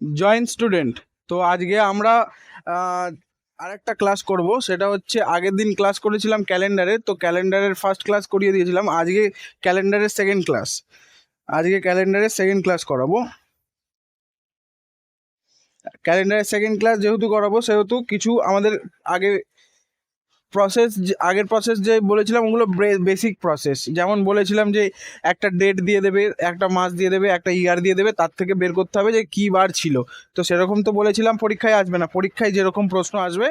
Joint student. তো আজকে আমরা আরেকটা ক্লাস করব, সেটা হচ্ছে আগের দিন ক্লাস করেছিলাম ক্যালেন্ডারে, তো ক্যালেন্ডারের ফার্স্ট ক্লাস করিয়ে দিয়েছিলাম। আজকে ক্যালেন্ডারের সেকেন্ড ক্লাস, করাবো। ক্যালেন্ডারের সেকেন্ড ক্লাস যেহেতু করাবো, সেহেতু কিছু আমাদের আগে আগের প্রসেস যে বলেছিলাম ওগুলো বেসিক প্রসেস। যেমন বলেছিলাম যে একটা ডেট দিয়ে দেবে, একটা মাস দিয়ে দেবে, একটা ইয়ার দিয়ে দেবে, তার থেকে বের করতে হবে যে কী বার ছিল। তো সেরকম তো বলেছিলাম পরীক্ষায় আসবে না, পরীক্ষায় যেরকম প্রশ্ন আসবে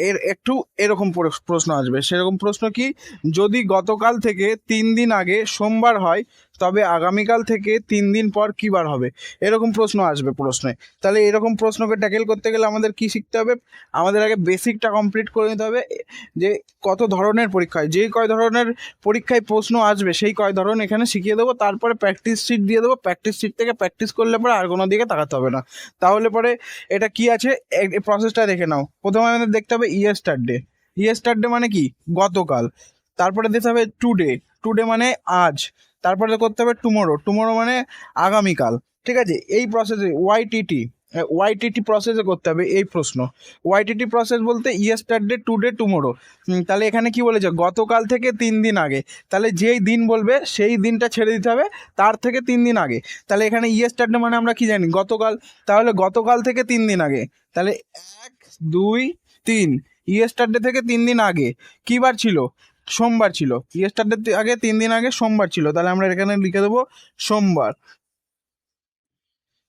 এর একটু এরকম প্রশ্ন আসবে। সেরকম প্রশ্ন কি, যদি গতকাল থেকে 3 দিন আগে সোমবার হয় তবে আগামীকাল থেকে 3 দিন পর কী বার হবে, এরকম প্রশ্ন আসবে প্রশ্নে। তাহলে এরকম প্রশ্নকে ট্যাকেল করতে গেলে আমাদের কি শিখতে হবে, আমাদের আগে বেসিকটা কমপ্লিট করে নিতে হবে। যে কত ধরনের পরীক্ষায়, যে কয় ধরনের পরীক্ষায় প্রশ্ন আসবে সেই কয় ধরন এখানে শিখিয়ে দেবো। তারপরে প্র্যাকটিস শিট দিয়ে দেবো, প্র্যাকটিস শিট থেকে প্র্যাকটিস করলে পরে আর কোনো দিকে তাকাতে হবে না। তাহলে পরে এটা কি আছে এই প্রসেসটা দেখে নাও। প্রথমে আমাদের দেখতে হবে ইয়েস্টারডে। ইয়েস্টারডে মানে কি, গতকাল। তারপরে দেখতে হবে টুডে, টুডে মানে আজ। তারপরে করতে হবে টুমোরো, টুমোরো মানে আগামীকাল। ঠিক আছে, এই প্রসেসে ওয়াইটিটি প্রসেসে করতে হবে এই প্রশ্ন। ওয়াইটিটি প্রসেস বলতে ইয়েস্টারডে, টুডে, টুমোরো। তাহলে এখানে কি বলেছে, গতকাল থেকে 3 দিন আগে। তাহলে যেই দিন বলবে সেই দিনটা ছেড়ে দিতে হবে তার থেকে 3 দিন আগে। তাহলে এখানে ইয়েস্টারডে মানে আমরা কি জানি, গতকাল। তাহলে গতকাল থেকে 3 দিন আগে, তাহলে 1, 2, 3। ইয়েস্টারডে থেকে 3 দিন আগে কী বার ছিল, সোমবার ছিল। ইয়েস্টারডে আগে 3 দিন আগে সোমবার ছিল, তাহলে আমরা এখানে লিখে দেবো সোমবার।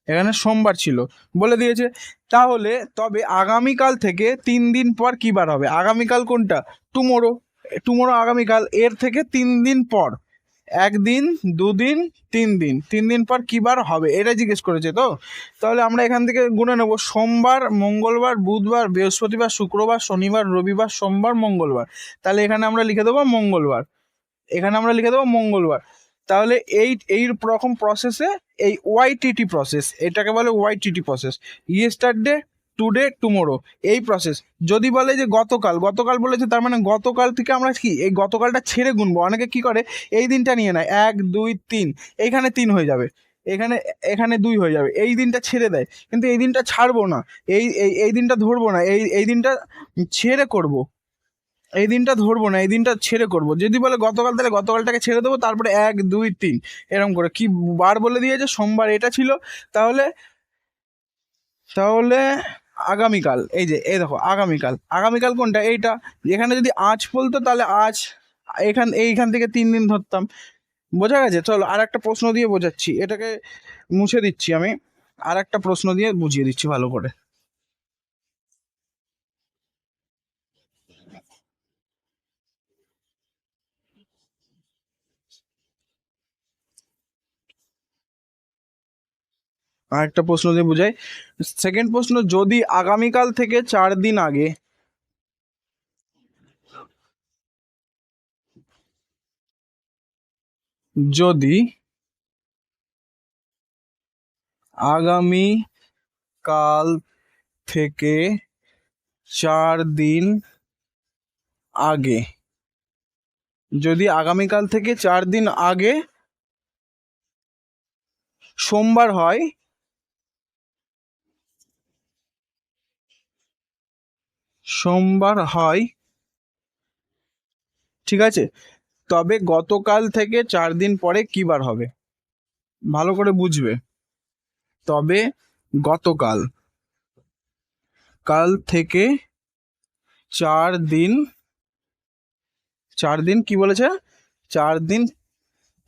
এখানে সোমবার ছিল বলে দিয়েছে। তাহলে তবে আগামীকাল থেকে 3 দিন পর কী বার হবে, আগামীকাল কোনটা, টুমোরো। টুমোরো আগামীকাল, এর থেকে 3 দিন পর, 1 দিন, 2 দিন, 3 দিন, 3 দিন পর কী বার হবে এটা জিজ্ঞেস করেছে। তো তাহলে আমরা এখান থেকে গুনে নেব, সোমবার, মঙ্গলবার, বুধবার, বৃহস্পতিবার, শুক্রবার, শনিবার, রবিবার, সোমবার, মঙ্গলবার। তাহলে এখানে আমরা লিখে দেবো মঙ্গলবার, তাহলে এই রকম প্রসেসে এই ওয়াইটিটি প্রসেস, এটাকে বলে ওয়াইটিটি প্রসেস। ইয়েস্টারডে, টুডে, টুমোরো, এই প্রসেস। যদি বলে যে গতকাল, গতকাল বলেছে তার মানে গতকাল থেকে আমরা কি এই গতকালটা ছেড়ে গুনবো। অনেকে কি করে, এই দিনটা নিয়ে নেয় 1, 2, 3, এইখানে 3 হয়ে যাবে, এখানে এখানে 2 হয়ে যাবে, এই দিনটা ছেড়ে দেয়। কিন্তু এই দিনটা ছাড়বো না, এই দিনটা ধরবো না, এই দিনটা ছেড়ে করব, এই দিনটা ধরবো না, এই দিনটা ছেড়ে করবো। যদি বলে গতকাল, তাহলে গতকালটাকে ছেড়ে দেবো, তারপরে 1, 2, 3 এরকম করে। কি বার বলে দিয়েছে, সোমবার এটা ছিল। তাহলে তাহলে আগামীকাল, এই যে এই দেখো আগামীকাল, আগামীকাল কোনটা, এইটা। এখানে যদি আজ বলতো তাহলে আজ, এইখান থেকে 3 দিন ধরতাম। বোঝা গেছে? চলো আর একটা প্রশ্ন দিয়ে বোঝাচ্ছি, এটাকে মুছে দিচ্ছি আমি, আর একটা প্রশ্ন দিয়ে বুঝিয়ে দিচ্ছি ভালো করে। আর একটা প্রশ্ন দিয়ে বুঝাই। সেকেন্ড প্রশ্ন, যদি আগামীকাল থেকে 4 দিন আগে, যদি আগামী কাল থেকে 4 দিন আগে, যদি আগামীকাল থেকে 4 দিন আগে সোমবার হয়, ঠিক আছে, তবে গতকাল থেকে 4 দিন পরে কি বার হবে, ভালো করে বুঝবে। তবে গতকাল থেকে 4 দিন, কি বলেছে, 4 দিন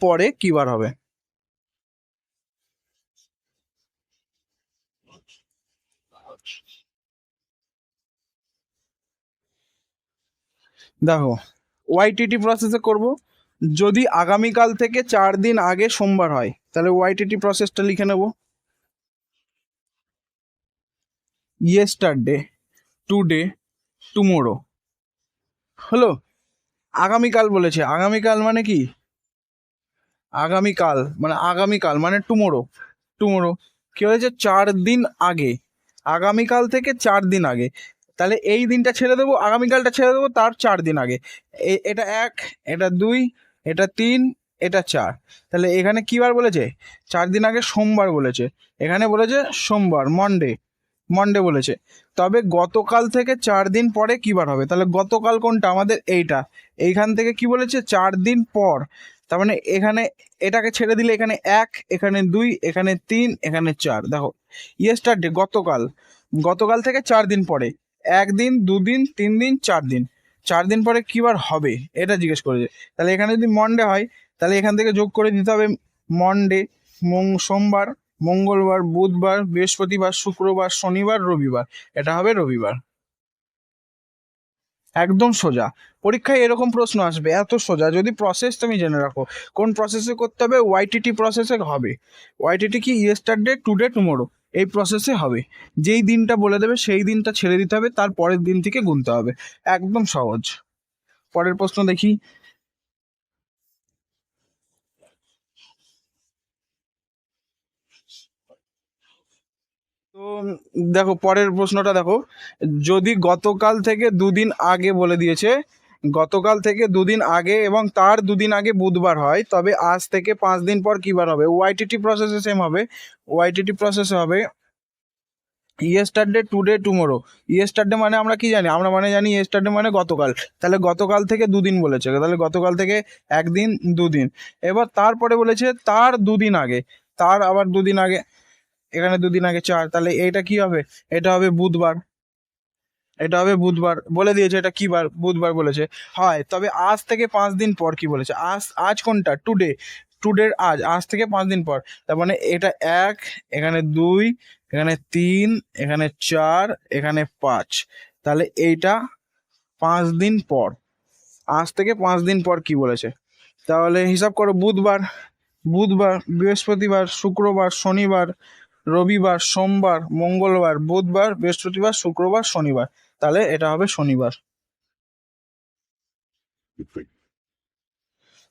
পরে কি বার হবে। দেখো, ওয়াইটিটি প্রসেসে করব। যদি আগামীকাল থেকে 4 দিন আগে সোমবার হয়, তাহলে ওয়াইটিটি প্রসেসটা লিখে নেব, ইয়েস্টারডে, টুডে, টুমোরো। হলো, আগামীকাল বলেছে, আগামীকাল মানে কি, আগামীকাল মানে টুমোরো। কি হয়েছে, 4 দিন আগে, আগামীকাল থেকে 4 দিন আগে। তাহলে এই দিনটা ছেড়ে দেবো, আগামীকালটা ছেড়ে দেবো তার 4 দিন আগে। এটা 1, এটা 2, এটা 3, এটা 4, তাহলে এখানে কি বার বলেছে? 4 দিন আগে সোমবার বলেছে, এখানে বলেছে সোমবার, মন্ডে বলেছে। তবে গতকাল থেকে 4 দিন পরে কি বার হবে? তাহলে গতকাল কোনটা? আমাদের এইটা। এইখান থেকে কি বলেছে? 4 দিন পর। তার মানে এখানে এটাকে ছেড়ে দিলে এখানে 1, এখানে 2, এখানে 3, এখানে 4। দেখো ইয়েস্টারডে গতকাল থেকে 4 দিন পরে, 1 দিন, 2 দিন, 3 দিন, 4 দিন। 4 দিন পরে কি বার হবে এটা জিজ্ঞেস করেছে। তাহলে এখানে যদি মন্ডে হয় তাহলে এখান থেকে যোগ করে দিতে হবে মন্ডে, সোমবার, মঙ্গলবার, বুধবার, বৃহস্পতিবার, শুক্রবার, শনিবার, রবিবার। এটা হবে রবিবার। একদম সোজা। পরীক্ষায় এরকম প্রশ্ন আসবে, এত সোজা। যদি প্রসেস তুমি জেনে রাখো কোন প্রসেসে করতে হবে, ওয়াইটিটি প্রসেসে হবে। ওয়াইটিটি কি? ইয়েস্টারডে, টুডে, টুমোরো, এই প্রসেসে হবে। যেই দিনটা বলে দেবে সেই দিনটা ছেড়ে দিতে হবে, তার পরের দিন থেকে গুনতে হবে। একদম সহজ। পরের প্রশ্ন দেখি। তো দেখো পরের প্রশ্নটা দেখো, যদি গতকাল থেকে 2 দিন আগে বলে দিয়েছে, গতকাল থেকে 2 দিন আগে এবং তার 2 দিন আগে বুধবার হয়, তবে আজ থেকে 5 দিন পর কি বার হবে? ওয়াইটিটি প্রসেসে সেম হবে। ওয়াইটিটি প্রসেসে হবে ইয়েস্টারডে, টুডে, টুমোরো। ইয়েস্টারডে মানে আমরা কি জানি? আমরা মানে জানি ইয়েস্টারডে মানে গতকাল। তাহলে গতকাল থেকে 2 দিন বলেছে, তাহলে গতকাল থেকে 1 দিন, 2 দিন। এবার তারপরে বলেছে তার 2 দিন আগে, তার আবার 2 দিন আগে, এখানে 2 দিন আগে 4, তাহলে এটা কি হবে? এটা হবে বুধবার। এটা হবে বুধবার বলে দিয়েছে, এটা কি বার? বুধবার বলেছে। হয়, তবে আজ থেকে 5 দিন পর কি বলেছে? আজ কোনটা? টুডে। টুডের আজ থেকে 5 দিন পর। তার মানে এটা 1, এখানে 2, এখানে 3, এখানে 4, এখানে 5। তাহলে এইটা 5 দিন পর। আজ থেকে 5 দিন পর কি বলেছে? তাহলে হিসাব করো। বুধবার, বৃহস্পতিবার, শুক্রবার, শনিবার, রবিবার, সোমবার, মঙ্গলবার, বুধবার, বৃহস্পতিবার, শুক্রবার, শনিবার। তাহলে এটা হবে শনিবার।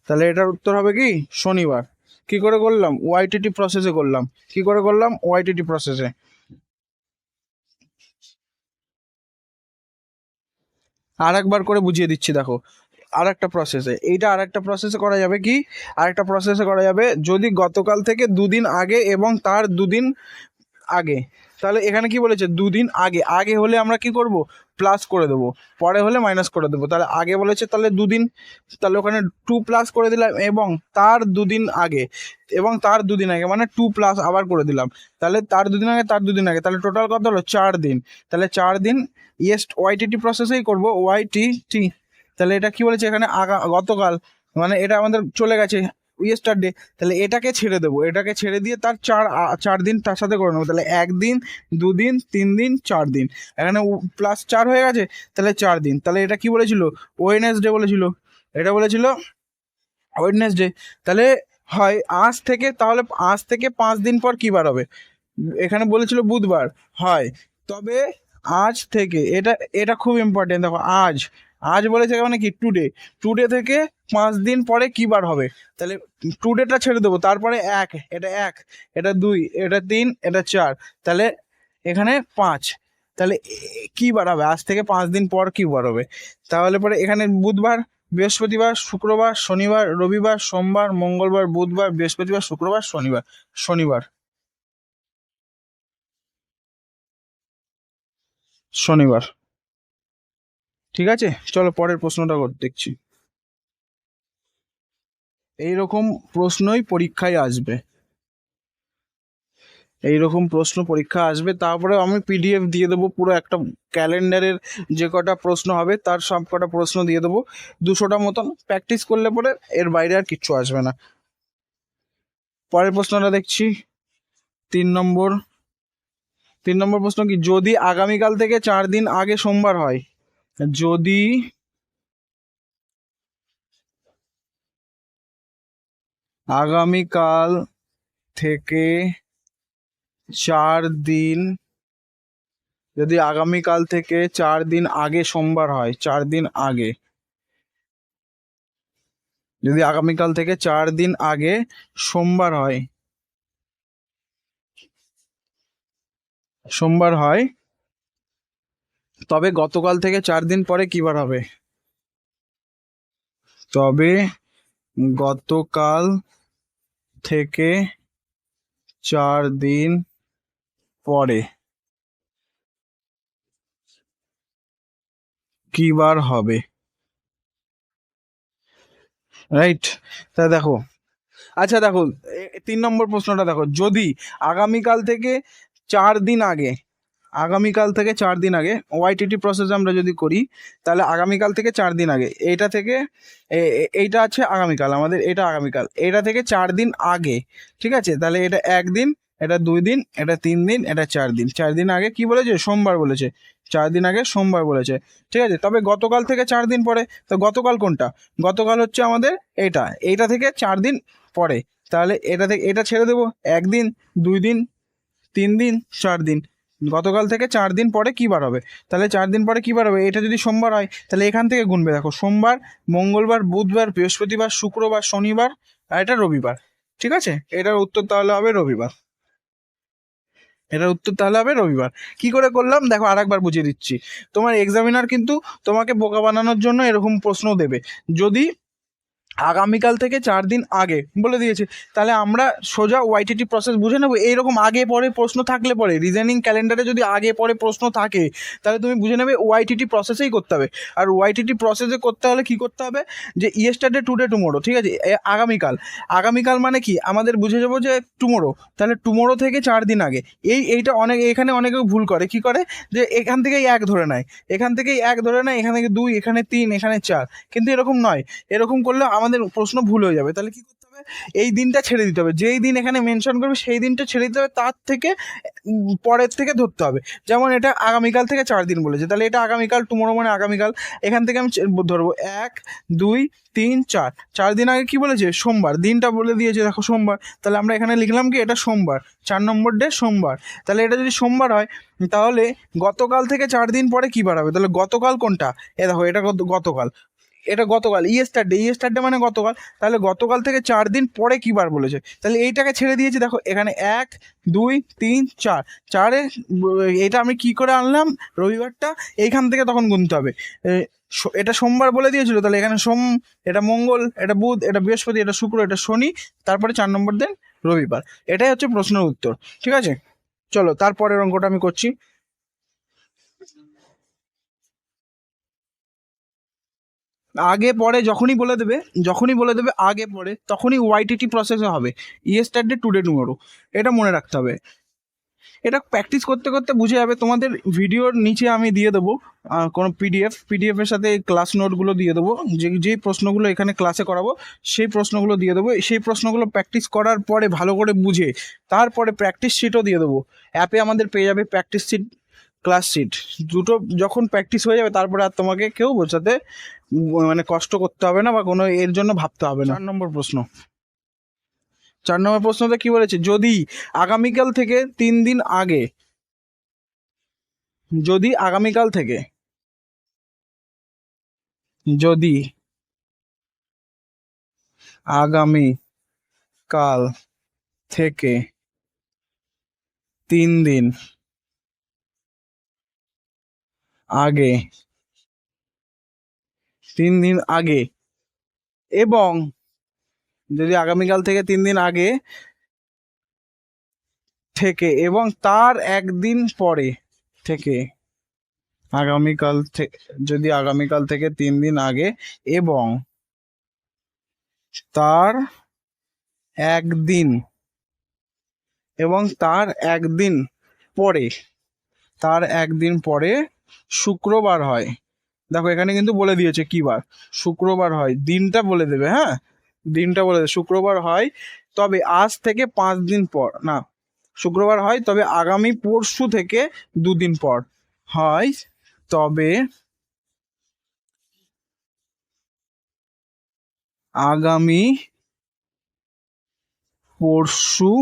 তাহলে এটার উত্তর হবে কি? শনিবার। কি করে করলাম? ওয়াইটিটি প্রসেসে করলাম। কি করে করলাম? ওয়াইটিটি প্রসেসে। আর একবার করে বুঝিয়ে দিচ্ছি, দেখো। আর একটা প্রসেসে, এইটা আর একটা প্রসেসে করা যাবে কি? আর একটা প্রসেসে করা যাবে, যদি গতকাল থেকে 2 দিন আগে এবং তার 2 দিন আগে। তাহলে এখানে কি বলেছে? 2 দিন আগে। আগে হলে আমরা কি করব? প্লাস করে দেবো, পরে হলে মাইনাস করে দেবো। তাহলে আগে বলেছে, তাহলে 2 দিন, তাহলে ওখানে 2 প্লাস করে দিলাম, এবং তার 2 দিন আগে, এবং তার 2 দিন আগে মানে 2 প্লাস আবার করে দিলাম। তাহলে তার 2 দিন আগে, তার 2 দিন আগে, তাহলে টোটাল কত হলো? 4 দিন। তাহলে 4 দিন ওয়াইটিটি প্রসেসেই করবো, ওয়াইটিটি। তাহলে এটা কি বলেছে এখানে? গতকাল, মানে এটা আমাদের চলে গেছে ইয়েস্টারডে। তাহলে এটাকে ছেড়ে দেবো, এটাকে ছেড়ে দিয়ে তার 4 দিন তার সাথে করে নেবো। তাহলে 1 দিন, 2 দিন, 3 দিন, 4 দিন। এখানে +4 হয়ে গেছে, তাহলে 4 দিন। তাহলে এটা কি বলেছিল? ওয়েডনেসডে বলেছিল। এটা বলেছিল ওয়েডনেসডে। তাহলে হয় আজ থেকে, তাহলে আজ থেকে 5 দিন পর কি বার হবে? এখানে বলেছিল বুধবার। হয়, তবে আজ থেকে, এটা এটা খুব ইম্পর্টেন্ট। দেখো আজ, আজ বলেছে মানে কি? টুডে। টুডে থেকে 5 দিন পরে কি বার হবে? তাহলে টুডেটা ছেড়ে দেবো, তারপরে 1, এটা 1, এটা 2, এটা 3, এটা 4। তাহলে এখানে 5। তাহলে কি বার হবে? আজ থেকে 5 দিন পর কি বার হবে? তাহলে পরে এখানে বুধবার, বৃহস্পতিবার, শুক্রবার, শনিবার, রবিবার, সোমবার, মঙ্গলবার, বুধবার, বৃহস্পতিবার, শুক্রবার, শনিবার। শনিবার। শনিবার। ঠিক আছে, চলো পরের প্রশ্নটা দেখছি। এইরকম প্রশ্নই পরীক্ষায় আসবে, এইরকম প্রশ্ন পরীক্ষা আসবে। তারপরে আমি পিডিএফ দিয়ে দেবো, পুরো একটা ক্যালেন্ডারের যে কটা প্রশ্ন হবে তার সব কটা প্রশ্ন দিয়ে দেবো, 200টা মতন। প্র্যাকটিস করলে পরে এর বাইরে আর কিচ্ছু আসবে না। পরের প্রশ্নটা দেখছি। 3 নম্বর। 3 নম্বর প্রশ্ন কি? যদি আগামীকাল থেকে 4 দিন আগে সোমবার হয়, যদি আগামীকাল থেকে 4 দিন, যদি আগামীকাল থেকে 4 দিন আগে সোমবার হয়, 4 দিন আগে, যদি আগামীকাল থেকে 4 দিন আগে সোমবার হয়, সোমবার হয়, তবে গতকাল থেকে 4 দিন পরে কি বার হবে? তবে গতকাল থেকে 4 দিন পরে কি বার হবে, রাইট? তা দেখো, আচ্ছা দেখো 3 নম্বর প্রশ্নটা দেখো, যদি আগামীকাল থেকে 4 দিন আগে, আগামীকাল থেকে 4 দিন আগে ওয়াইটিটি প্রসেস আমরা যদি করি, তাহলে আগামীকাল থেকে 4 দিন আগে, এইটা থেকে এইটা আছে আগামীকাল, আমাদের এটা আগামীকাল, এটা থেকে 4 দিন আগে, ঠিক আছে? তাহলে এটা 1 দিন, এটা 2 দিন, এটা 3 দিন, এটা 4 দিন। 4 দিন আগে কি বলেছে? সোমবার বলেছে। 4 দিন আগে সোমবার বলেছে, ঠিক আছে? তবে গতকাল থেকে 4 দিন পরে, তো গতকাল কোনটা? গতকাল হচ্ছে আমাদের এইটা থেকে 4 দিন পরে, তাহলে এটা থেকে এটা ছেড়ে দেবো। 1 দিন, 2 দিন, 3 দিন, 4 দিন। গতকাল থেকে 4 দিন পরে কি বার হবে? তাহলে 4 দিন পরে কি বার হবে? এটা যদি সোমবার হয় তাহলে এখান থেকে গুনবে, দেখো সোমবার, মঙ্গলবার, বুধবার, বৃহস্পতিবার, শুক্রবার, শনিবার, আর এটা রবিবার, ঠিক আছে? এটার উত্তর তাহলে হবে রবিবার। এটার উত্তর তাহলে হবে রবিবার। কি করে করলাম দেখো, আরেকবার বুঝিয়ে দিচ্ছি। তোমার এক্সামিনার কিন্তু তোমাকে বোকা বানানোর জন্য এরকম প্রশ্ন দেবে। যদি আগামীকাল থেকে 4 দিন আগে বলে দিয়েছে, তাহলে আমরা সোজা ওয়াইটিটি প্রসেস বুঝে নেবো। এইরকম আগে পরে প্রশ্ন থাকলে পরে রিজনিং ক্যালেন্ডারে যদি আগে পরে প্রশ্ন থাকে, তাহলে তুমি বুঝে নেবে ওয়াইটিটি প্রসেসেই করতে হবে। আর ওয়াইটিটি প্রসেসে করতে হলে কি করতে হবে? যে ইয়েস্টারডে, টুডে, টুমোরো, ঠিক আছে? আগামীকাল, আগামীকাল মানে কি আমাদের বুঝে যাবো যে টুমোরো, তাহলে টুমোরো থেকে 4 দিন আগে। এইটা অনেক, এখানে অনেকে ভুল করে, কি করে যে এখান থেকেই 1 ধরে নেয়, এখান থেকেই 1 ধরে নেয়, এখান থেকে 2, এখানে 3, এখানে 4, কিন্তু এরকম নয়। এরকম করলে আমাদের প্রশ্ন ভুল হয়ে যাবে। তাহলে কি করতে হবে? এই দিনটা ছেড়ে দিতে হবে, যেই দিন এখানে মেনশন করবে সেই দিনটা ছেড়ে দিতে হবে, তার থেকে পরের থেকে ধরতে হবে। যেমন এটা আগামীকাল থেকে 4 দিন বলেছে, তাহলে এটা আগামীকাল, টুমোরো মানে আগামীকাল, এখান থেকে আমি ধরবো 1, 2, 3, 4। 4 দিন আগে কি বলেছে? সোমবার, দিনটা বলে দিয়েছে দেখো সোমবার, তাহলে আমরা এখানে লিখলাম কি এটা সোমবার, 4 নম্বর ডে সোমবার। তাহলে এটা যদি সোমবার হয়, তাহলে গতকাল থেকে 4 দিন পরে কি বার হবে? তাহলে গতকাল কোনটা? দেখো এটা গতকাল, এটা গতকাল, ইয়েস্টারডে, ইয়েস্টারডে মানে গতকাল। তাহলে গতকাল থেকে 4 দিন পরে কি বার বলেছে? তাহলে এইটাকে ছেড়ে দিয়েছি, দেখো এখানে 1, 2, 3, 4, 4-এ এটা আমি কি করে আনলাম? রবিবারটা এইখান থেকে তখন গুনতে হবে। এটা সোমবার বলে দিয়েছিল, তাহলে এখানে সোম, এটা মঙ্গল, এটা বুধ, এটা বৃহস্পতি, এটা শুক্র, এটা শনি, তারপরে 4 নম্বর দিন রবিবার। এটাই হচ্ছে প্রশ্নের উত্তর, ঠিক আছে? চলো তারপরের অঙ্কটা আমি করছি। আগে পরে যখনই বলে দেবে আগে পরে, তখনই ওয়াইটিটি প্রসেসে হবে, ইয়েস্টারডে, টুডে, টুমোরো, এটা মনে রাখতে হবে। এটা প্র্যাকটিস করতে করতে বুঝে যাবে। তোমাদের ভিডিওর নিচে আমি দিয়ে দেবো কোনো পিডিএফের সাথে ক্লাস নোটগুলো দিয়ে দেবো, যেই প্রশ্নগুলো এখানে ক্লাসে করাবো সেই প্রশ্নগুলো দিয়ে দেবো। সেই প্রশ্নগুলো প্র্যাকটিস করার পরে ভালো করে বুঝে তারপরে প্র্যাকটিস শিটও দিয়ে দেবো। অ্যাপে আমাদের পেয়ে যাবে প্র্যাকটিস শিট, ক্লাস শিট, দুটো যখন প্র্যাকটিস হয়ে যাবে তারপরে আর তোমাকে কেউ বোঝাতে মানে কষ্ট করতে হবে না, বা কোনো এর জন্য ভাবতে হবে না। 4 নম্বর প্রশ্ন, 4 নম্বর প্রশ্নতে কি বলেছে? যদি আগামীকাল থেকে 3 দিন আগে, যদি আগামীকাল থেকে, যদি আগামী কাল থেকে 3 দিন আগে, 3 দিন আগে, এবং যদি আগামীকাল থেকে 3 দিন আগে থেকে এবং তার 1 দিন পরে থেকে, আগামীকাল থেকে, যদি আগামীকাল থেকে 3 দিন আগে এবং তার 1 দিন, এবং তার 1 দিন পরে, তার 1 দিন পরে শুক্রবার হয়। দেখো এখানে কিন্তু বলে দিয়েছে কি বার, শুক্রবার হয়, দিনটা বলে দেবে, হ্যাঁ দিনটা বলে দেবে, শুক্রবার হয়। তবে আজ থেকে 5 দিন পর, না শুক্রবার হয় তবে আগামী পরশু থেকে 2 দিন পর হয়, তবে আগামী পরশু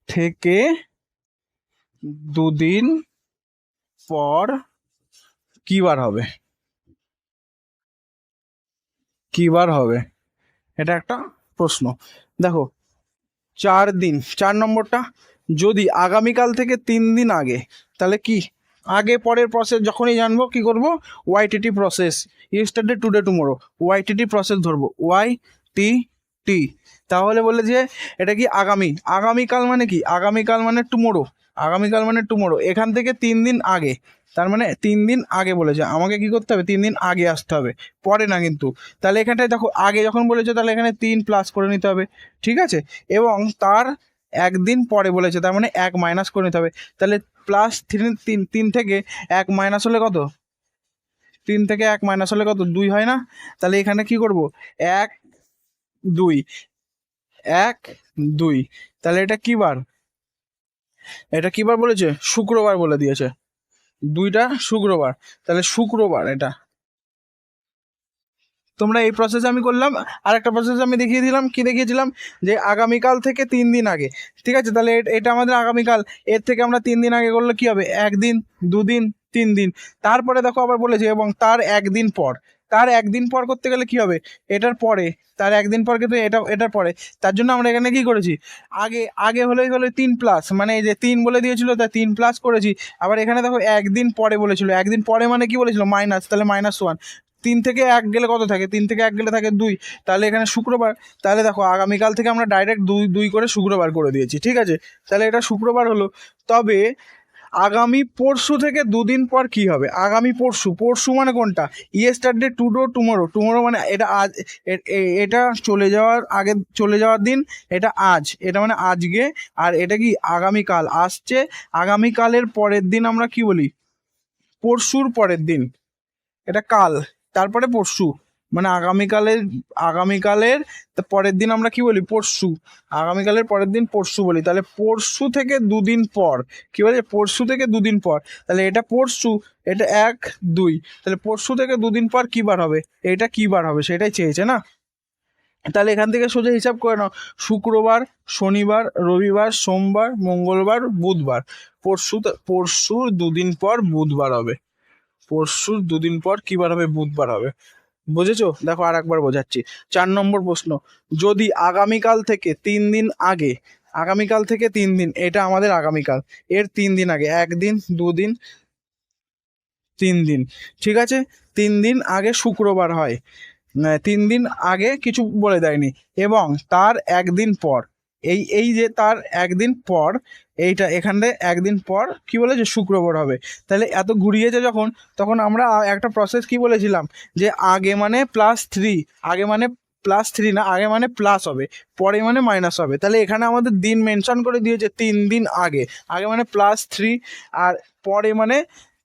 থেকে 2 দিন পর কি বার হবে, কি বার হবে? এটা একটা প্রশ্ন। দেখো 4 দিন, 4 নম্বরটা, যদি আগামীকাল থেকে 3 দিন আগে, তাহলে কি আগে পরের প্রসেস যখনই জানবো কি করব, YTT process, yesterday today tomorrow, YTT process ধরবো, ওয়াই টি। তাহলে বলে যে এটা কি আগামী, আগামীকাল মানে কি, আগামীকাল মানে টুমোরো, আগামীকাল মানে টুমোরো, এখান থেকে 3 দিন আগে, তার মানে 3 দিন আগে বলেছে আমাকে কি করতে হবে, 3 দিন আগে আসতে হবে, পরে না কিন্তু। তাহলে এখানটায় দেখো আগে যখন বলেছে তাহলে এখানে 3 প্লাস করে নিতে হবে, ঠিক আছে। এবং তার একদিন পরে বলেছে, তার মানে 1 মাইনাস করে নিতে হবে। তাহলে প্লাস 3 থেকে 1 মাইনাস হলে কত, 3 থেকে 1 মাইনাস হলে কত, 2 হয় না। তাহলে এখানে কি করব, 1 2, 1 2, তাহলে এটা কি বার, এটা কি বার বলেছে, শুক্রবার বলে দিয়েছে, 2টা শুক্রবার, তাহলে শুক্রবার এটা। তোমরা এই প্রসেস আমি করলাম, আর একটা প্রসেস আমি দেখিয়ে দিলাম, কি দেখিয়েছিলাম, যে আগামীকাল থেকে 3 দিন আগে, ঠিক আছে। তাহলে এটা আমাদের আগামীকাল, এর থেকে আমরা 3 দিন আগে করলে কি হবে, 1 দিন, 2 দিন, 3 দিন। তারপরে দেখো আবার বলেছে এবং তার 1 দিন পর, তার 1 দিন পর করতে গেলে কি হবে, এটার পরে, তার 1 দিন পর কিন্তু এটার পরে। তার জন্য আমরা এখানে কি করেছি, আগে আগে হলেই হলে 3 প্লাস, মানে এই যে 3 বলে দিয়েছিল তাই 3 প্লাস করেছি। আবার এখানে দেখো 1 দিন পরে বলেছিল, 1 দিন পরে মানে কি বলেছিল, মাইনাস, তাহলে -1। 3 থেকে 1 গেলে কত থাকে, 3 থেকে 1 গেলে থাকে 2, তাহলে এখানে শুক্রবার। তাহলে দেখো আগামীকাল থেকে আমরা ডাইরেক্ট 2 করে শুক্রবার করে দিয়েছি, ঠিক আছে। তাহলে এটা শুক্রবার হলো। তবে আগামী পরশু থেকে 2 দিন পর কি হবে, আগামী পরশু, পরশু মানে কোনটা, ইয়েস্টারডে টুডো টুমোরো, টুমোরো মানে এটা আজ, এটা চলে যাওয়ার আগে, চলে যাওয়ার দিন, এটা আজ, এটা মানে আজকে। আর এটা কি আগামীকাল আসছে, আগামীকালের পরের দিন আমরা কি বলি, পরশুর পরের দিন, এটা কাল, তারপরে পরশু, মানে আগামীকালের, আগামীকালের পরের দিন আমরা কি বলি, পরশু, আগামীকালের পরের দিন পরশু বলি। তাহলে পরশু থেকে 2 দিন পর কি বলে, পরশু থেকে 2 দিন পর, তাহলে এটা পরশু, এটা 1 2, তাহলে পরশু থেকে 2 দিন পর কি বার হবে, এটা কি বার হবে সেটাই চেয়েছে না। তাহলে এখান থেকে সোজা হিসাব করে নাও, শুক্রবার, শনিবার, রবিবার, সোমবার, মঙ্গলবার, বুধবার, পরশুর 2 দিন পর বুধবার হবে, পরশুর 2 দিন পর কি বার হবে, বুধবার হবে। বুঝেছো, দেখো আর একবার বোঝাচ্ছি। 4 নম্বর প্রশ্ন, যদি আগামীকাল থেকে 3 দিন আগে, আগামীকাল থেকে 3 দিন, এটা আমাদের আগামীকাল, এর 3 দিন আগে, 1 দিন, 2 দিন, 3 দিন, ঠিক আছে, 3 দিন আগে শুক্রবার হয়, 3 দিন আগে কিছু বলে দেয়নি, এবং তার 1 দিন পর, এই যে তার 1 দিন পর, এইটা এখানে 1 দিন পর কি বলেছে, শুক্রবার হবে। তাহলে এত ঘুরিয়েছে যখন, তখন আমরা একটা প্রসেস কি বলেছিলাম, যে আগে মানে +3, আগে মানে +3 না, আগে মানে প্লাস হবে, পরে মানে মাইনাস হবে। তাহলে এখানে আমাদের দিন মেনশন করে দিয়েছে 3 দিন আগে, আগে মানে +3, আর পরে মানে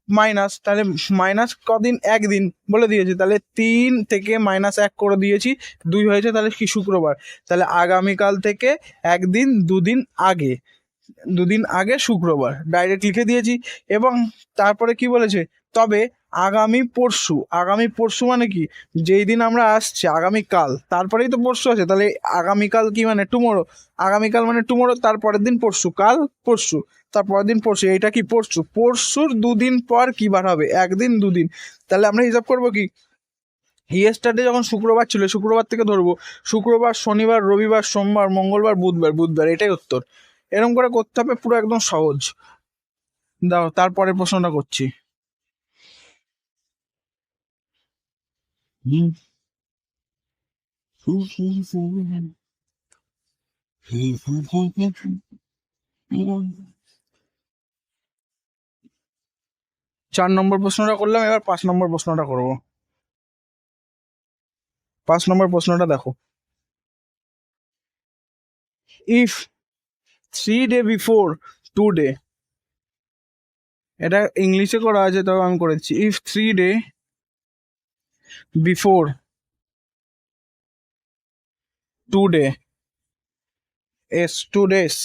মাইনাস, তাহলে মাইনাস কদিন, 1 দিন বলে দিয়েছি, তাহলে 3 থেকে -1 করে দিয়েছি, 2 হয়েছে, তাহলে কি শুক্রবার। তাহলে আগামীকাল থেকে 1 দিন, 2 দিন আগে, 2 দিন আগে শুক্রবার ডাইরেক্ট লিখে দিয়েছি। এবং তারপরে কি বলেছে, তবে আগামী পরশু, আগামী পরশু মানে কি, যেই দিন আমরা আসছি আগামীকাল, তারপরেই তো পরশু আছে, তাহলে আগামীকাল কি মানে টুমোরো, আগামীকাল মানে টুমোরো, তারপরের দিন পরশু, কাল পরশু, তারপরের দিন পরশু, এইটা কি পরশু, পরশুর 2 দিন পর কি বার হবে, 1 দিন, 2 দিন। তাহলে আমরা হিসাব করবো কি, ইয়েস্টারডে যখন শুক্রবার ছিল, শুক্রবার থেকে ধরবো, শুক্রবার, শনিবার, রবিবার, সোমবার, মঙ্গলবার, বুধবার, বুধবার, এটাই উত্তর। এরকম করে করতে হবে, পুরো একদম সহজ। দাও তারপরে প্রশ্নটা করছি। চার নম্বর প্রশ্নটা করলাম, এবার 5 নম্বর প্রশ্নটা করবো। 5 নম্বর প্রশ্নটা দেখো, ইফ 3 day before today, এটা ইংলিশে করা আছে, তবে আমি করেছি, if 3 day before today, 2 days,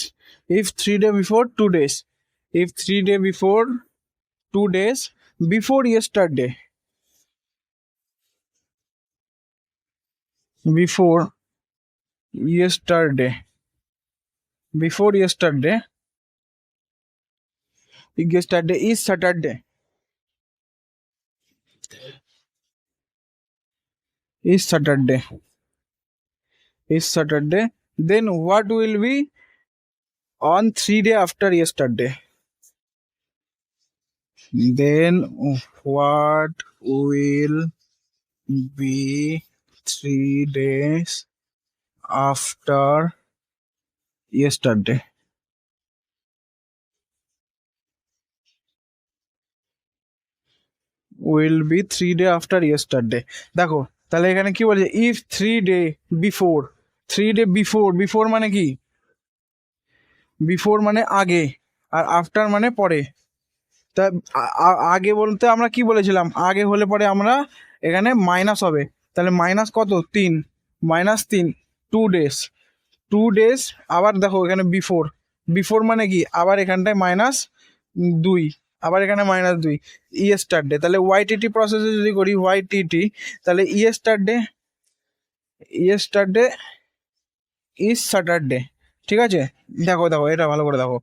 if 3 day before 2 days, if 3 day before 2 days, before yesterday, before yesterday, before yesterday, yesterday is Saturday, is Saturday, is Saturday, then what will be on 3 day after yesterday, Then what will be 3 days after yesterday? Will be 3 day after yesterday. দেখো তাহলে এখানে কি বলছে, if 3 day before. 3 day before, before মানে কি, before মানে আগে, আর after মানে পরে। তা আগে বলতে আমরা কি বলেছিলাম, আগে হলে পরে আমরা এখানে মাইনাস হবে, তাহলে মাইনাস কত, 3, -3, 2 days। 2 days, আবার দেখো এখানে বিফোর, বিফোর মানে কি, আবার এখানটায় -2, আবার এখানে -2, ইয়েস্টারডে। তাহলে ওয়াইটিটি প্রসেসে যদি করি ওয়াইটিটি, তাহলে ইয়েস্টারডে, ইয়েস্টারডে ইজ স্যাটারডে। ঠিক আছে, দেখো দেখো এটা ভালো করে দেখো,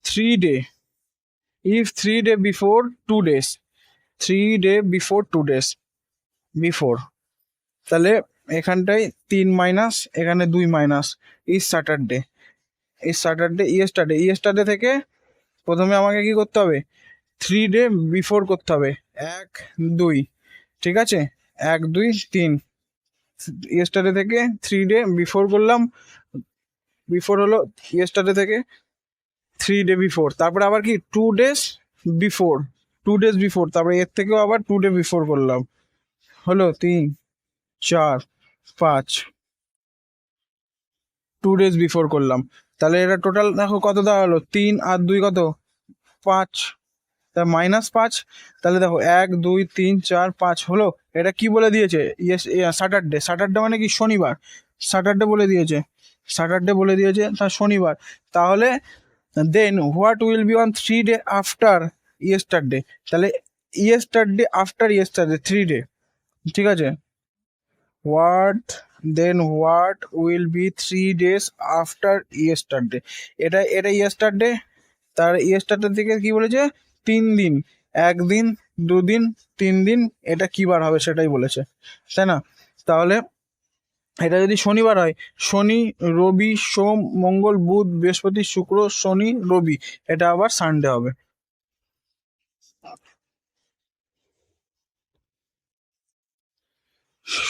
3 day, if 3 day before 2 days, 3 day before 2 days, before, তাহলে এখানটায় 3 মাইনাস, এখানে 2 minus, is Saturday, is Saturday, yesterday, yesterday থেকে প্রথমে আমাকে কি করতে হবে, 3 day বিফোর করতে হবে, 1 2, ঠিক আছে, 1 2 3, ইয়েস্টারডে থেকে 3 day বিফোর করলাম, বিফোর হলো ইয়েস্টারডে থেকে 3 day বিফোর, তারপরে আবার কি 2 days বিফোর, 2 days বিফোর, তারপরে এর থেকেও আবার 2 day বিফোর করলাম, হলো 3 4 5, 2 days বিফোর করলাম। তাহলে এটা টোটাল দেখো কত দেওয়া হলো, 3 আর 2 কত, 5, তা -5। তাহলে দেখো 1 2 3 4 5 হলো। এটা কি বলে দিয়েছে, ইয়েস স্যাটারডে, স্যাটারডে মানে কি শনিবার, স্যাটারডে বলে দিয়েছে, স্যাটারডে বলে দিয়েছে, তা শনিবার। তাহলে then what will be on 3 day after yesterday, তাহলে ইয়েস্টারডে আফটার ইয়েস্টারডে 3 day, ঠিক আছে। What, then what will be 3 days after yesterday, এটা এটা ইয়েস্টারডে, তার ইয়েস্টারডে থেকে কি বলেছে, 3 দিন, 1 দিন 2 দিন 3 দিন, এটা কি বার হবে সেটাই বলেছে, তাই না। তাহলে এটা যদি শনিবার হয়, শনি রবি সোম মঙ্গল বুধ বৃহস্পতি শুক্র, শনি রবি, এটা আবার সানডে হবে।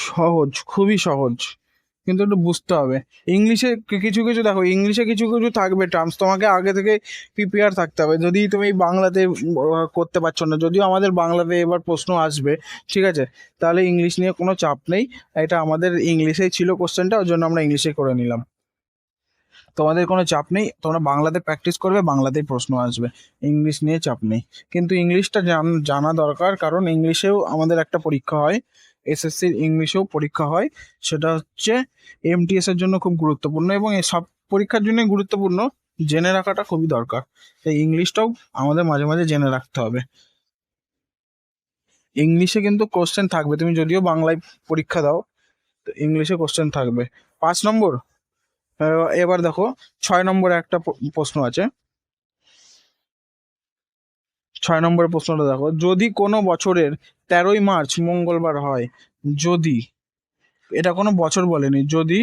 সহজ, খুবই সহজ, কিন্তু একটু বুঝতে হবে। ইংলিশে কিছু কিছু দেখো, ইংলিশে কিছু কিছু থাকবে টার্মস, তোমাকে আগে থেকে প্রিপেয়ার থাকতে হবে। যদি তুমি বাংলাতে করতে পারছো না, যদিও আমাদের বাংলাতে এবার প্রশ্ন আসবে, ঠিক আছে, তাহলে ইংলিশ নিয়ে কোনো চাপ নেই। এটা আমাদের ইংলিশেই ছিল কোশ্চেনটা, ওর জন্য আমরা ইংলিশে করে নিলাম। তোমাদের কোনো চাপ নেই, তোমরা বাংলাতে প্র্যাকটিস করবে, বাংলাতেই প্রশ্ন আসবে, ইংলিশ নিয়ে চাপ নেই। কিন্তু ইংলিশটা জানা দরকার, কারণ ইংলিশেও আমাদের একটা পরীক্ষা হয়, এসএসসির ইংলিশেও পরীক্ষা হয়, সেটা হচ্ছে এমটিএস এর জন্য খুব গুরুত্বপূর্ণ, এবং এই সব পরীক্ষার জন্যই গুরুত্বপূর্ণ, জেনে রাখাটা খুবই দরকার। তাই ইংলিশটাও আমাদের মাঝে মাঝে জেনে রাখতে হবে। ইংলিশে কিন্তু কোশ্চেন থাকবে, তুমি যদিও বাংলায় পরীক্ষা দাও, তো ইংলিশে কোশ্চেন থাকবে। 5 নম্বর, এবার দেখো 6 নম্বরে একটা প্রশ্ন আছে। 6 নম্বরের প্রশ্নটা দেখো, যদি কোনো বছরের 13ই মার্চ মঙ্গলবার হয়, যদি, এটা কোনো বছর বলেনি, যদি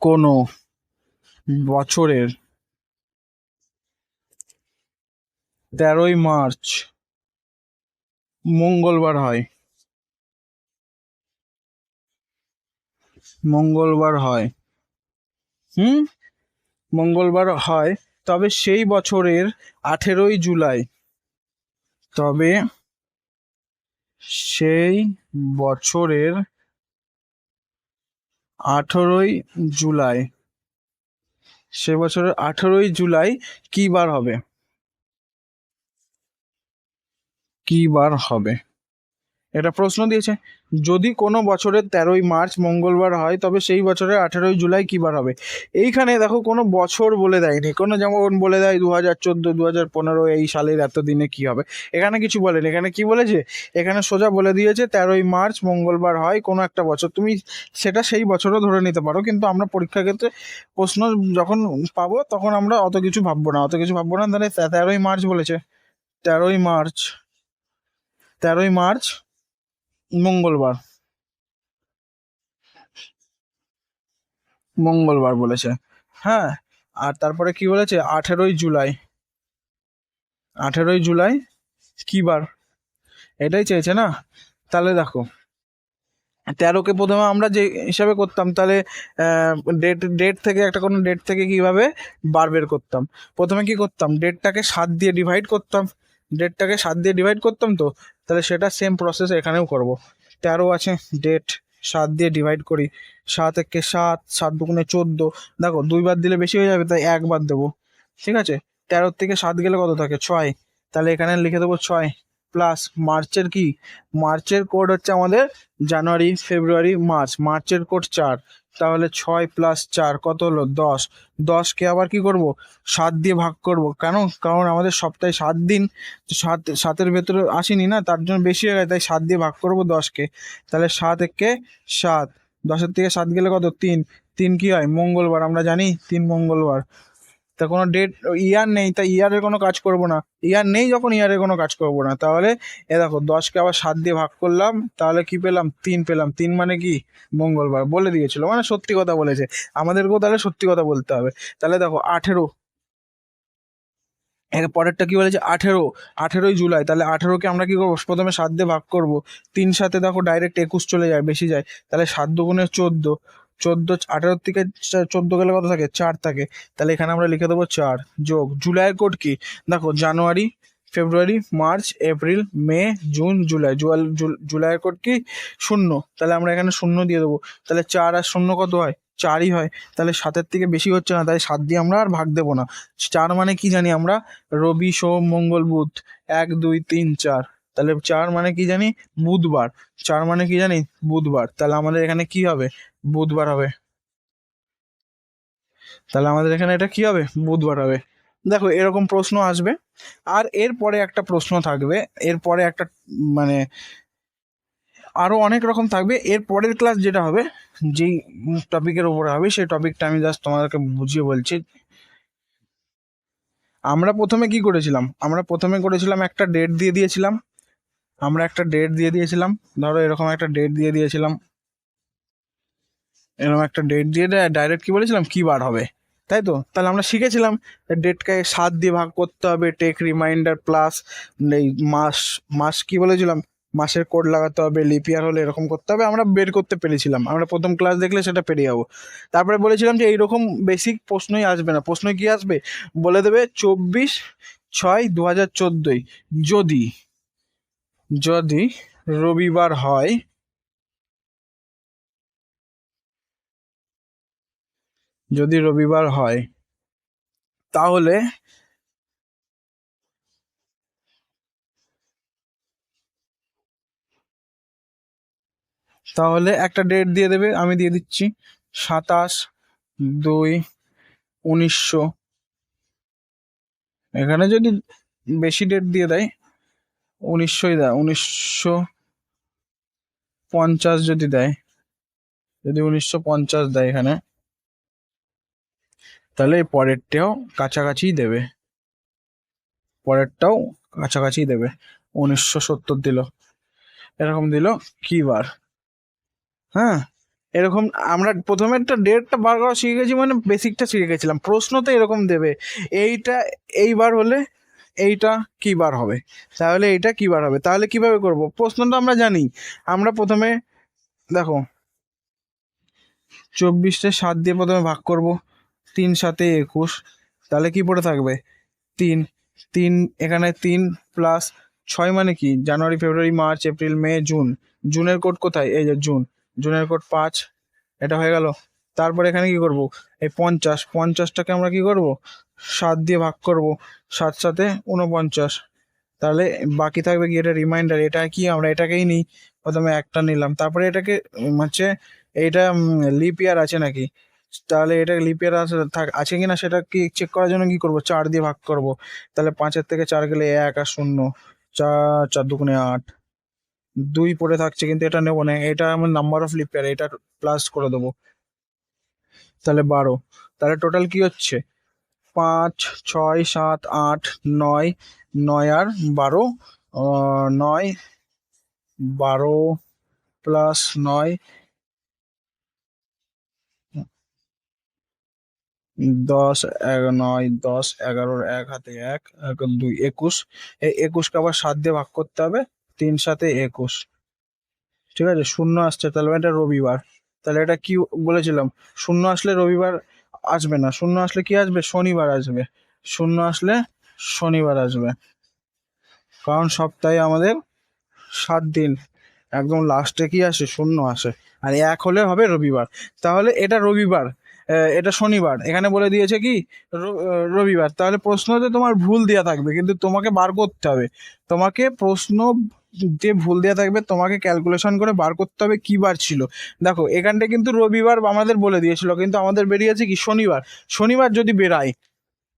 কোনো বছরের 13ই মার্চ মঙ্গলবার হয়, মঙ্গলবার হয়, হুম, মঙ্গলবার হয়, তবে সেই বছরের 18ই জুলাই, তবে সেই বছরের 18ই জুলাই, সে বছরের 18ই জুলাই কি বার হবে, কি বার হবে, এটা প্রশ্ন দিয়েছে। যদি কোনো বছরের 13ই মার্চ মঙ্গলবার হয়, তবে সেই বছরের 18ই জুলাই কি বার হবে। এইখানে দেখো কোনো বছর বলে দেয়নি, কোনো যেমন বলে দেয় 2014 2015 এই সালের এত দিনে কি হবে, এখানে কিছু বলেনি। এখানে কি বলেছে, এখানে সোজা বলে দিয়েছে 13ই মার্চ মঙ্গলবার হয় কোনো একটা বছর, তুমি সেটা সেই বছরও ধরে নিতে পারো, কিন্তু আমরা পরীক্ষার ক্ষেত্রে প্রশ্ন যখন পাবো তখন আমরা অত কিছু ভাববো না, অত কিছু ভাববো না। তাহলে 13ই মার্চ বলেছে, 13ই মার্চ, 13ই মার্চ মঙ্গলবার, মঙ্গলবার বলেছে, হ্যাঁ। আর তারপরে কি বলেছে, 18ই জুলাই, 18 জুলাই কি বার, এটাই চেয়েছে না। তাহলে দেখো 13কে প্রথমে আমরা যে হিসাবে করতাম, তাহলে ডেট ডেট থেকে একটা কোনো ডেট থেকে কিভাবে বার বের করতাম, প্রথমে কি করতাম, ডেটটাকে 7 দিয়ে ডিভাইড করতাম, ডেটটাকে 7 দিয়ে ডিভাইড করতাম। তো তাহলে সেটা সেম প্রসেস এখানেও করব। 13 আছে, ডেট 7 দিয়ে ডিভাইড করি, 7 একে 7, 7 দুগুণে 14। দেখো 2 বার দিলে বেশি হয়ে যাবে, তাই 1 বার দেবো। ঠিক আছে, 13 থেকে 7 গেলে কত থাকে, 6। তাহলে এখানে লিখে দেবো 6 প্লাস মার্চের কি, মার্চের কোড হচ্ছে আমাদের জানুয়ারি ফেব্রুয়ারি মার্চ, মার্চের কোড 4। তাহলে 6 + 4 কত হলো, 10। 10কে আবার কি করব, 7 দিয়ে ভাগ করব। কেন, কারণ আমাদের সপ্তাহে 7 দিন, তো 7-এর ভেতরে আসেনি না, তার জন্য বেশি হয়ে গেছে, তাই 7 দিয়ে ভাগ করব 10কে। তাহলে 7 একে 7, 10-এর থেকে 7 গেলে কত, 3। 3 কি হয়, মঙ্গলবার, আমরা জানি 3 মঙ্গলবার। তা কোনো ডেট ইয়ার নেই, তাই ইয়ারের কোনো কাজ করব না, ইয়ার নেই যখন ইয়ারের কোনো কাজ করব না। তাহলে এ দেখো 10কে আবার 7 দিয়ে ভাগ করলাম, তাহলে কি পেলাম, 3 পেলাম। 3 মানে কি, মঙ্গলবার। বলে দিয়েছিল, মানে সত্যি কথা বলেছে, আমাদেরকেও তাহলে সত্যি কথা বলতে হবে। তাহলে দেখো 18, এর পরেরটা কি বলেছে, 18, 18 জুলাই। তাহলে 18কে আমরা কি করবো, প্রথমে 7 দিয়ে ভাগ করব। 3 7 দেখো ডাইরেক্ট 21 চলে যায়, বেশি যায়। তাহলে 7 দুগুণে 14, 14, 18 থেকে 14 গেলে কত থাকে, 4 থাকে। তাহলে এখানে আমরা লিখে দেবো 4 যোগ জুলাইয়ের কোড কি, দেখো January February March April May June July, জুলাইয়ের কোড কি 0। তাহলে আমরা এখানে 0 দিয়ে দেবো। তাহলে 4 আর 0 কত হয়, 4ই হয়। তাহলে 7-এর থেকে বেশি হচ্ছে না, তাই 7 দিয়ে আমরা আর ভাগ দেবো না। 4 মানে কি জানি আমরা, রবি সোম মঙ্গল বুধ, 1 2 3 4। তাহলে 4 মানে কি জানি, বুধবার। 4 মানে কি জানি, বুধবার। তাহলে আমাদের এখানে কি হবে, বুধবার হবে। তাহলে আমাদের এখানে এটা কি হবে, বুধবার হবে। দেখো এরকম প্রশ্ন আসবে। আর এরপরে একটা প্রশ্ন থাকবে, এরপরে একটা মানে আরো অনেক রকম থাকবে। এর পরের ক্লাস যেটা হবে, যেই টপিকের উপরে হবে, সেই টপিকটা আমি জাস্ট তোমাদেরকে বুঝিয়ে বলছি। আমরা প্রথমে কি করেছিলাম, আমরা প্রথমে করেছিলাম একটা ডেট দিয়ে দিয়েছিলাম, আমরা একটা ডেট দিয়ে দিয়েছিলাম, ধরো এরকম একটা ডেট দিয়ে দিয়েছিলাম, এরকম একটা ডেট দিয়ে ডাইরেক্ট কি বলেছিলাম, কি বার হবে, তাই তো। তাহলে আমরা শিখেছিলাম ডেটকে 7 দিয়ে ভাগ করতে হবে, টেক রিমাইন্ডার প্লাস এই মাস, মাস কি বলেছিলাম, মাসের কোড লাগাতে হবে, লিপ ইয়ার হলে এরকম করতে হবে, আমরা বের করতে পেরেছিলাম, আমরা প্রথম ক্লাস দেখলে সেটা পেরে যাবো। তারপরে বলেছিলাম যে এইরকম বেসিক প্রশ্নই আসবে না, প্রশ্ন কি আসবে, বলে দেবে 24/6/2014 যদি, যদি রবিবার হয়, যদি রবিবার হয় তাহলে, তাহলে একটা ডেট দিয়ে দেবে, আমি দিয়ে দিচ্ছি 27/2/1900। এখানে যদি বেশি ডেট দিয়ে দেয়, 1900ই দেয়, 1950 যদি দেয়, যদি 1950 দেয় এখানে, তাহলে পরেরটাও কাছাকাছি দেবে, পরেরটাও কাছাকাছি দেবে। 1970 দিল, এরকম দিল কি বার, হ্যাঁ। এরকম আমরা প্রথমে একটা ডেটটা বার করা শিখে গেছি, মানে বেসিকটা শিখে গেছিলাম। প্রশ্ন তো এরকম দেবে, এইটা এইবার হলে এইটা কি বার হবে, তাহলে এইটা কি বার হবে, তাহলে কিভাবে করব, প্রশ্নটা আমরা জানি। আমরা প্রথমে দেখো 24-7 দিয়ে প্রথমে ভাগ করব, 3 7 21, তাহলে কি পড়ে থাকবে, 3। 3 এখানে 3 প্লাস 6 মানে কি, January February March April May June, জুনের কোড কোথায়, এই যে জুন, জুনের কোড 5। এটা হয়ে গেল। তারপর এখানে কি করব, এই 50, 50টাকে আমরা কি করব, 7 দিয়ে ভাগ করব, 7 7 49। তাহলে বাকি থাকবে কি, এটা রিমাইন্ডার, এটা কি আমরা এটাকেই নিই, প্রথমে একটা নিলাম, তারপরে এটাকে হচ্ছে এইটা লিপ ইয়ার আছে নাকি, তাহলে এটা লিপ ইয়ার আছে কিনা সেটা কি চেক করার জন্য কি করব, 4 দিয়ে ভাগ করব। তাহলে 5-এর থেকে 4 গেলে 1 আর 0, 4 4 দুগুণে 8, 2 পড়ে থাকছে, কিন্তু এটা নেবো না, এটা আমার নাম্বার অফ লিপ ইয়ার, এটা প্লাস করে দেবো, তাহলে 12। তাহলে টোটাল কি হচ্ছে, 5 6 7 8 9, 9 আর 12, 9 12 প্লাস 9, 10 9 10 11 এক হাতে এক, এক 2 21, এই 21কে আবার 7 দিয়ে ভাগ করতে হবে, 3 7 21, ঠিক আছে। শূন্য আসছে, তাহলে এটা রবিবার। তাহলে এটা কি বলেছিলাম, শূন্য আসলে রবিবার আসবে না, শূন্য আসলে কি আসবে, শনিবার আসবে, শূন্য আসলে শনিবার আসবে, কারণ সপ্তাহে আমাদের 7 দিন, একদম লাস্টে কি আসে, শূন্য আসে, আর এক হলে হবে রবিবার। তাহলে এটা রবিবার, এটা শনিবার, এখানে বলে দিয়েছে কি রবিবার। তাহলে প্রশ্নতে তোমার ভুল দেওয়া থাকবে, কিন্তু তোমাকে বার করতে হবে, তোমাকে প্রশ্ন যে ভুল দেওয়া থাকবে তোমাকে ক্যালকুলেশন করে বার করতে হবে কি বার ছিল। দেখো এখানটা কিন্তু রবিবার আমাদের বলে দিয়েছিল, কিন্তু আমাদের বেরিয়েছে কি শনিবার। শনিবার যদি বেরায়,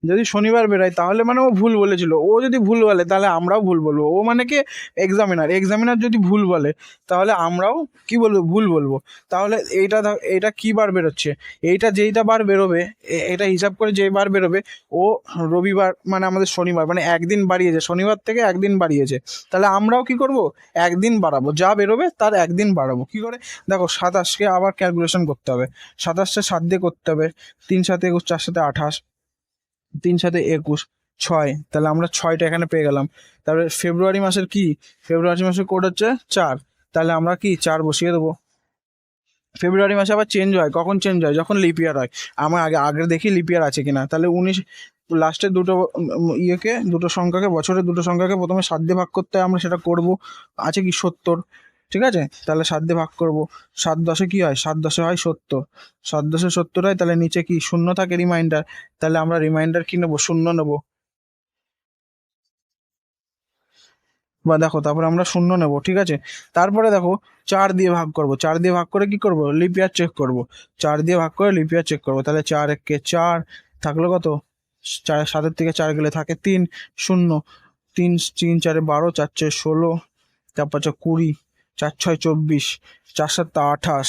যদি শনিবার বেরোয় তাহলে মানে ও ভুল বলেছিল। ও যদি ভুল বলে তাহলে আমরাও ভুল বলবো। ও মানে কি, এক্সামিনার, এক্সামিনার যদি ভুল বলে তাহলে আমরাও কি বলবো, ভুল বলবো। তাহলে এইটা কি বার বেরোচ্ছে, এইটা যেইটা বার বেরোবে, এটা হিসাব করে যেই বার বেরোবে, ও রবিবার মানে আমাদের শনিবার, মানে একদিন বাড়িয়েছে, শনিবার থেকে একদিন বাড়িয়েছে। তাহলে আমরাও কি করব, একদিন বাড়াবো, যা বেরোবে তার একদিন বাড়াবো। কি করে, দেখো 27কে আবার ক্যালকুলেশন করতে হবে, 27টা 7 দিয়ে করতে হবে, 3 7 21, 4 7 28, 3 7 21, 6, তাহলে আমরা 6টা এখানে পেয়ে গেলাম। তারপরে ফেব্রুয়ারি মাসের কি, ফেব্রুয়ারি মাসের কোড হচ্ছে 4, তাহলে আমরা কি 4 বসিয়ে দেবো। ফেব্রুয়ারি মাসে আবার চেঞ্জ হয়, কখন চেঞ্জ হয়, যখন লিপ ইয়ার হয়। আমরা আগে আগে দেখি লিপ ইয়ার আছে কিনা। তাহলে 19 লাস্টের দুটো ইয়েকে, দুটো সংখ্যাকে, বছরের দুটো সংখ্যাকে প্রথমে 7 দিয়ে ভাগ করতে হয়, আমরা সেটা করব। আছে কি 70, ঠিক আছে, তাহলে 7 দিয়ে ভাগ করব। 7 10-এ কি হয়, 7 10-এ হয় 70, 7 10-এ 70 হয়, তাহলে নিচে কি শূন্য থাকে, রিমাইন্ডার, তাহলে আমরা রিমাইন্ডার কি নেবো, শূন্য নেবো। বা দেখো তারপরে আমরা শূন্য নেব, ঠিক আছে। তারপরে দেখো 4 দিয়ে ভাগ করব, 4 দিয়ে ভাগ করে কি করব, লিপ ইয়ার চেক করব, 4 দিয়ে ভাগ করে লিপ ইয়ার চেক করব। তাহলে 4 1 4 থাকলো কত, 4 7-এর থেকে 4 গেলে থাকে 3, 0, 3 3 4 12, 4 4 16, 4 5 20, 4 6 24, 4 7 28,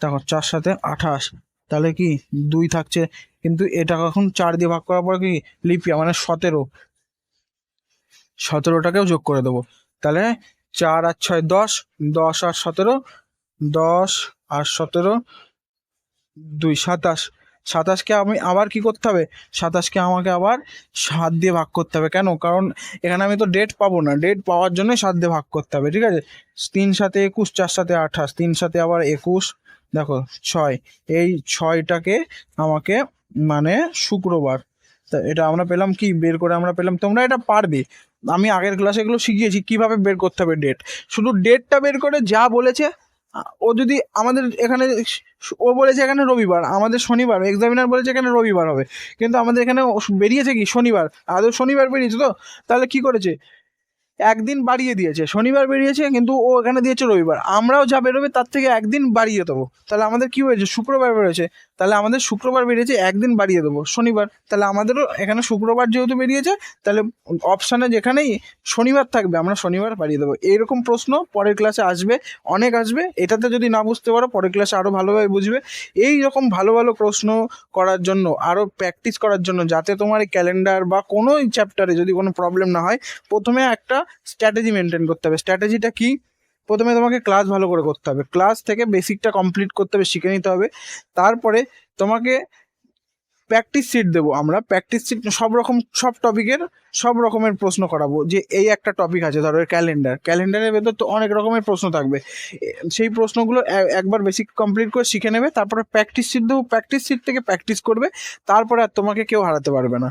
দেখো 4 7 28, তাহলে কি 2 থাকছে। কিন্তু এটা এখন 4 দিয়ে ভাগ করার পর কি লিপ ইয়ার মানে 17, 17টাকেও যোগ করে দেবো। তাহলে 4 আর 6 10, 10 আর 17, 10 আর 17 2 27, 27কে আমি আবার কি করতে হবে, 27কে আমাকে আবার 7 দিয়ে ভাগ করতে হবে। কেন, কারণ এখানে আমি তো ডেট পাবো না, ডেট পাওয়ার জন্যই 7 দিয়ে ভাগ করতে হবে, ঠিক আছে। 3 7 21, 4 7 28, 3 7 আবার 21, দেখো 6, এই 6টাকে আমাকে মানে শুক্রবার, তা এটা আমরা পেলাম কি, বের করে আমরা পেলাম। তোমরা এটা পারবে, আমি আগের ক্লাসে এগুলো শিখিয়েছি কিভাবে বের করতে হবে ডেট। শুধু ডেটটা বের করে যা বলেছে, ও যদি আমাদের এখানে, ও বলেছে এখানে রবিবার, আমাদের শনিবার, এক্সামিনার বলেছে এখানে রবিবার হবে, কিন্তু আমাদের এখানে বেরিয়েছে কি শনিবার, আদৌ শনিবার বেরিয়েছে তো। তাহলে কি করেছে, একদিন বাড়িয়ে দিয়েছে, শনিবার বেরিয়েছে কিন্তু ও এখানে দিয়েছে রবিবার, আমরাও যা বেরোবে তার থেকে একদিন বাড়িয়ে দেবো। তাহলে আমাদের কি হয়েছে, শুক্রবার বেরোয়েছে, তাহলে আমাদের শুক্রবার বেরিয়েছে, একদিন বাড়িয়ে দেবো শনিবার। তাহলে আমাদেরও এখানে শুক্রবার যেহেতু বেরিয়েছে, তাহলে অপশানে যেখানেই শনিবার থাকবে আমরা শনিবার বাড়িয়ে দেবো। এইরকম প্রশ্ন পরের ক্লাসে আসবে, অনেক আসবে। এটাতে যদি না বুঝতে পারো পরের ক্লাসে আরও ভালোভাবে বুঝবে। এই রকম ভালো ভালো প্রশ্ন করার জন্য, আরও প্র্যাকটিস করার জন্য, যাতে তোমার এই ক্যালেন্ডার বা কোনো চ্যাপ্টারে যদি কোনো প্রবলেম না হয়, প্রথমে একটা স্ট্র্যাটেজি মেনটেন করতে হবে। স্ট্র্যাটেজিটা কি, প্রথমে তোমাকে ক্লাস ভালো করে করতে হবে, ক্লাস থেকে বেসিকটা কমপ্লিট করতে হবে, শিখে নিতে হবে। তারপরে তোমাকে প্র্যাকটিস সিট দেবো আমরা, প্র্যাকটিস সিট সব রকম, সব টপিকের সব রকমের প্রশ্ন করাবো। যে এই একটা টপিক আছে ধরো ক্যালেন্ডার, ক্যালেন্ডারের ভেতর তো অনেক রকমের প্রশ্ন থাকবে, সেই প্রশ্নগুলো একবার বেসিক কমপ্লিট করে শিখে নেবে, তারপরে প্র্যাকটিস সিট দেবো, প্র্যাকটিস সিট থেকে প্র্যাকটিস করবে, তারপরে আর তোমাকে কেউ হারাতে পারবে না।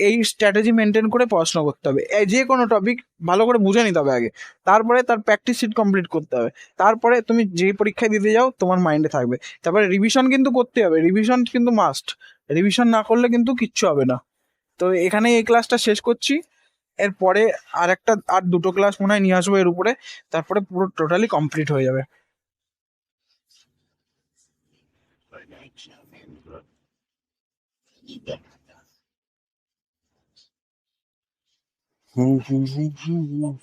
এই স্ট্র্যাটেজি মেনটেন করে পড়াশোনা করতে হবে। যে কোনো টপিক ভালো করে বুঝে নিতে হবে আগে, তারপরে তার প্র্যাকটিস সিট কমপ্লিট করতে হবে, তারপরে তুমি যে পরীক্ষায় দিতে যাও তোমার মাইন্ডে থাকবে। তারপরে রিভিশন কিন্তু করতে হবে, রিভিশন কিন্তু মাস্ট, রিভিশন না করলে কিন্তু কিচ্ছু হবে না। তো এখানে এই ক্লাসটা শেষ করছি, এরপরে আর দুটো ক্লাস মনে হয় নিয়ে আসবো এর উপরে, তারপরে পুরো টোটালি কমপ্লিট হয়ে যাবে। হুম হুম হুম হুম হুম